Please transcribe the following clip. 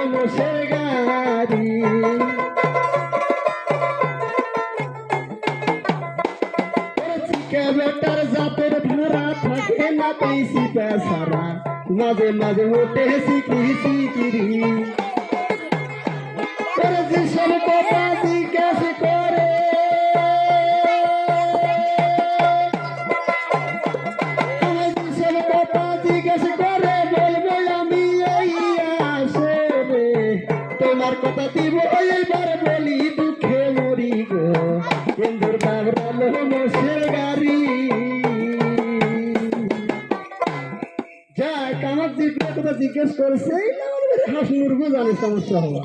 মোষের গাড়ি বেটার জাতের ভাড়া থাকে না পেয়েছি পেশারা মাঝে মাঝে ওঠে সিকিরি সিকিরি যেসব কথা জিজ্ঞেস করে যেসব কথা জিজ্ঞেস করে বলবো আমি এই আসে রে তোমার কথা দিব এবার বলি দুঃখে মরি গো কেন্দ্র বাবরালো মোষের গাড়ি যাক আমার জিজ্ঞাসা কথা জিজ্ঞেস করছে হাঁস মুরগো জানে সমস্যা হওয়া